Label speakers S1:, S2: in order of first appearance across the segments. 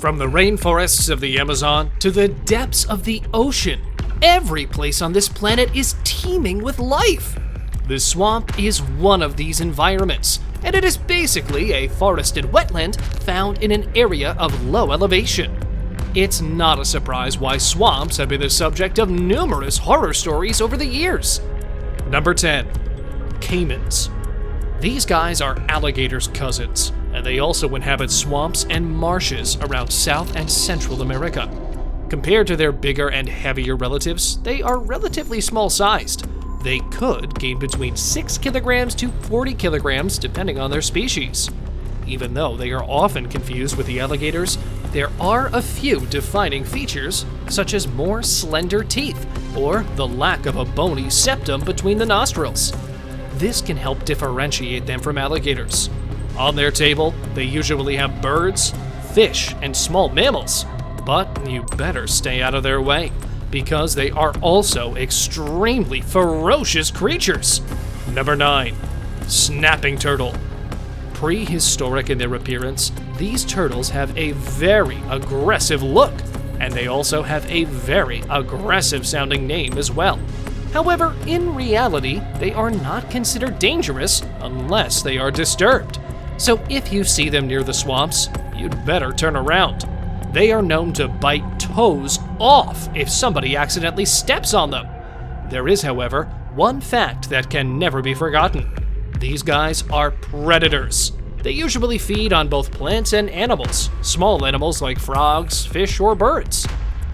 S1: From the rainforests of the Amazon to the depths of the ocean, every place on this planet is teeming with life. The swamp is one of these environments, and it is basically a forested wetland found in an area of low elevation. It's not a surprise why swamps have been the subject of numerous horror stories over the years. Number 10. Caimans. These guys are alligators' cousins, and they also inhabit swamps and marshes around South and Central America. Compared to their bigger and heavier relatives, they are relatively small-sized. They could gain between 6 kilograms to 40 kilograms depending on their species. Even though they are often confused with the alligators, there are a few defining features, such as more slender teeth or the lack of a bony septum between the nostrils. This can help differentiate them from alligators. On their table, they usually have birds, fish, and small mammals, but you better stay out of their way, because they are also extremely ferocious creatures. Number 9. Snapping turtle. Prehistoric in their appearance, these turtles have a very aggressive look, and they also have a very aggressive sounding name as well. However, in reality, they are not considered dangerous unless they are disturbed. So if you see them near the swamps, you'd better turn around. They are known to bite toes off if somebody accidentally steps on them. There is, however, one fact that can never be forgotten. These guys are predators. They usually feed on both plants and animals, small animals like frogs, fish, or birds.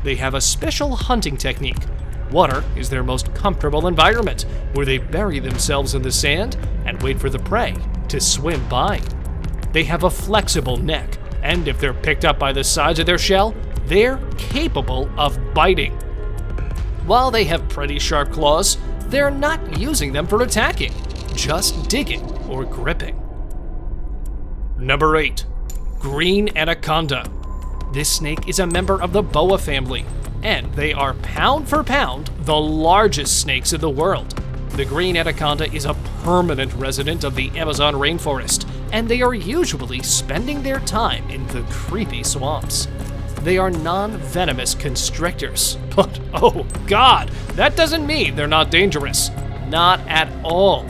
S1: They have a special hunting technique. Water is their most comfortable environment, where they bury themselves in the sand and wait for the prey to swim by. They have a flexible neck, and if they're picked up by the sides of their shell, they're capable of biting. While they have pretty sharp claws, they're not using them for attacking, just digging or gripping. Number 8. Green anaconda. This snake is a member of the boa family, and they are pound for pound the largest snakes in the world. The green anaconda is a permanent resident of the Amazon rainforest, and they are usually spending their time in the creepy swamps. They are non-venomous constrictors, but oh god, that doesn't mean they're not dangerous. Not at all.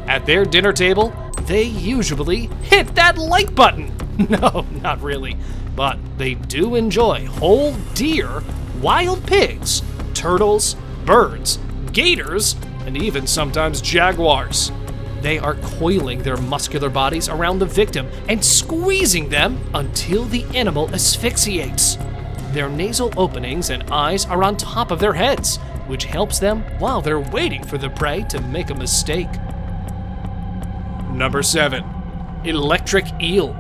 S1: At their dinner table, they usually hit that like button. No, not really, but they do enjoy whole deer, wild pigs, turtles, birds, gators, and even sometimes jaguars. They are coiling their muscular bodies around the victim and squeezing them until the animal asphyxiates. Their nasal openings and eyes are on top of their heads, which helps them while they're waiting for the prey to make a mistake. Number 7. Electric eel.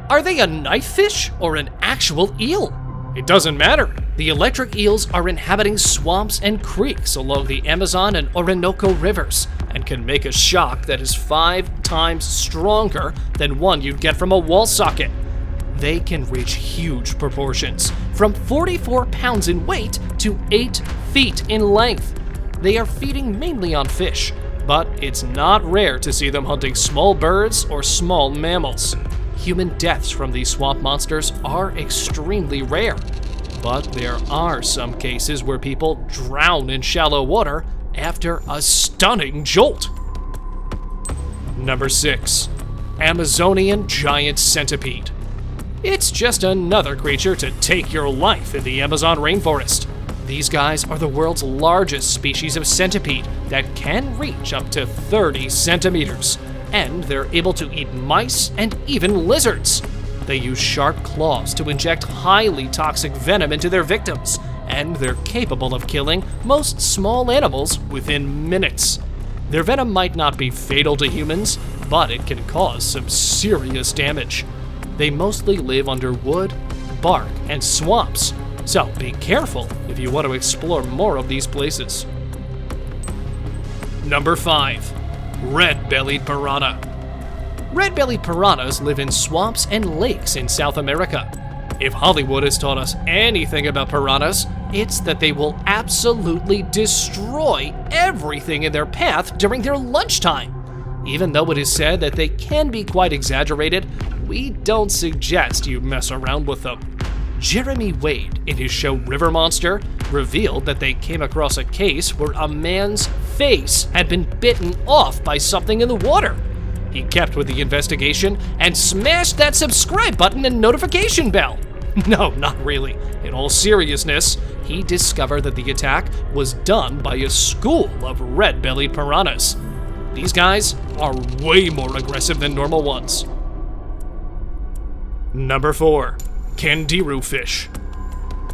S1: Are they a knife fish or an actual eel? It doesn't matter. The electric eels are inhabiting swamps and creeks along the Amazon and Orinoco rivers and can make a shock that is 5 times stronger than one you'd get from a wall socket. They can reach huge proportions, from 44 pounds in weight to 8 feet in length. They are feeding mainly on fish, but it's not rare to see them hunting small birds or small mammals. Human deaths from these swamp monsters are extremely rare, but there are some cases where people drown in shallow water after a stunning jolt. Number 6. Amazonian giant centipede. It's just another creature to take your life in the Amazon rainforest. These guys are the world's largest species of centipede that can reach up to 30 centimeters, and they're able to eat mice and even lizards. They use sharp claws to inject highly toxic venom into their victims, and they're capable of killing most small animals within minutes. Their venom might not be fatal to humans, but it can cause some serious damage. They mostly live under wood, bark, and swamps, so be careful if you want to explore more of these places. Number 5. Red-bellied piranha. Red-bellied piranhas live in swamps and lakes in South America. If Hollywood has taught us anything about piranhas, it's that they will absolutely destroy everything in their path during their lunchtime. Even though it is said that they can be quite exaggerated, we don't suggest you mess around with them. Jeremy Wade, in his show River Monster, revealed that they came across a case where a man's face had been bitten off by something in the water. He kept with the investigation and smashed that subscribe button and notification bell. No, not really. In all seriousness, he discovered that the attack was done by a school of red-bellied piranhas. These guys are way more aggressive than normal ones. Number 4. CANDIRU fish.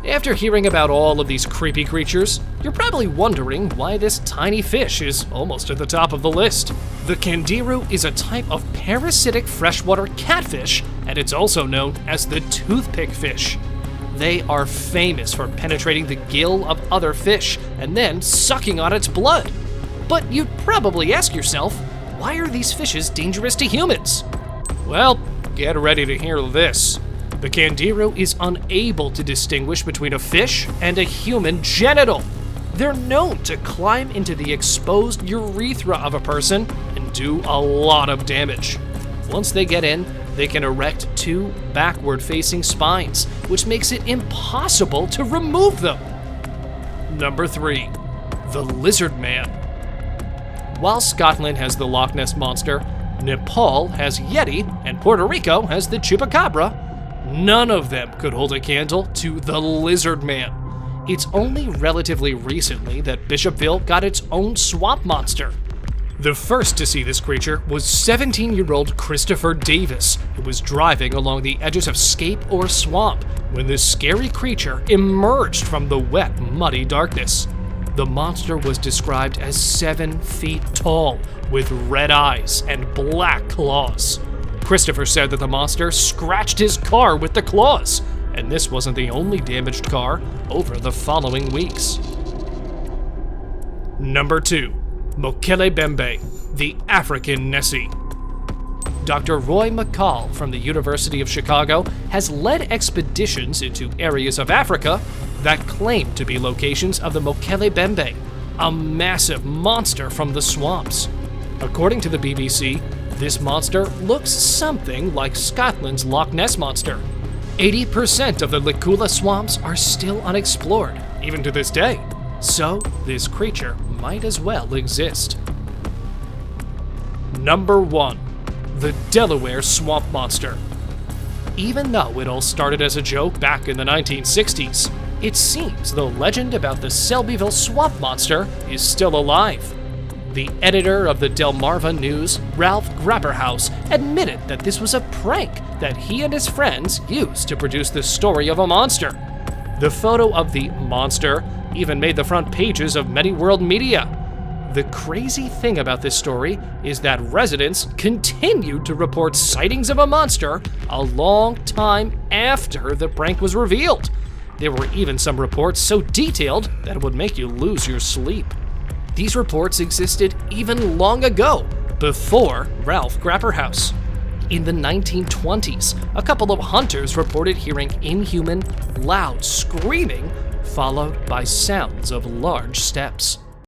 S1: After hearing about all of these creepy creatures, you're probably wondering why this tiny fish is almost at the top of the list. The CANDIRU is a type of parasitic freshwater catfish, and it's also known as the toothpick fish. They are famous for penetrating the gill of other fish and then sucking on its blood. But you'd probably ask yourself, why are these fishes dangerous to humans? Well, get ready to hear this. The CANDIRU is unable to distinguish between a fish and a human genital. They're known to climb into the exposed urethra of a person and do a lot of damage. Once they get in, they can erect 2 backward-facing spines, which makes it impossible to remove them. Number 3. The Lizard Man. While Scotland has the Loch Ness Monster, Nepal has Yeti, and Puerto Rico has the Chupacabra, none of them could hold a candle to the Lizard Man. It's only relatively recently that Bishopville got its own swamp monster. The first to see this creature was 17-year-old Christopher Davis, who was driving along the edges of Scape or Swamp when this scary creature emerged from the wet, muddy darkness. The monster was described as 7 feet tall, with red eyes and black claws. Christopher said that the monster scratched his car with the claws, and this wasn't the only damaged car over the following weeks. Number 2. MOKELE-MBEMBE, the African Nessie. Dr. Roy McCall from the University of Chicago has led expeditions into areas of Africa that claim to be locations of the MOKELE-MBEMBE, a massive monster from the swamps. According to the BBC, this monster looks something like Scotland's Loch Ness Monster. 80% of the Likula swamps are still unexplored, even to this day, so this creature might as well exist. Number 1. The Delaware Swamp Monster. Even though it all started as a joke back in the 1960s, it seems the legend about the Selbyville Swamp Monster is still alive. The editor of the Delmarva News, Ralph Grapperhaus, admitted that this was a prank that he and his friends used to produce the story of a monster. The photo of the monster even made the front pages of many world media. The crazy thing about this story is that residents continued to report sightings of a monster a long time after the prank was revealed. There were even some reports so detailed that it would make you lose your sleep. These reports existed even long ago, before Ralph Grapperhaus. In the 1920s, a couple of hunters reported hearing inhuman, loud screaming, followed by sounds of large steps.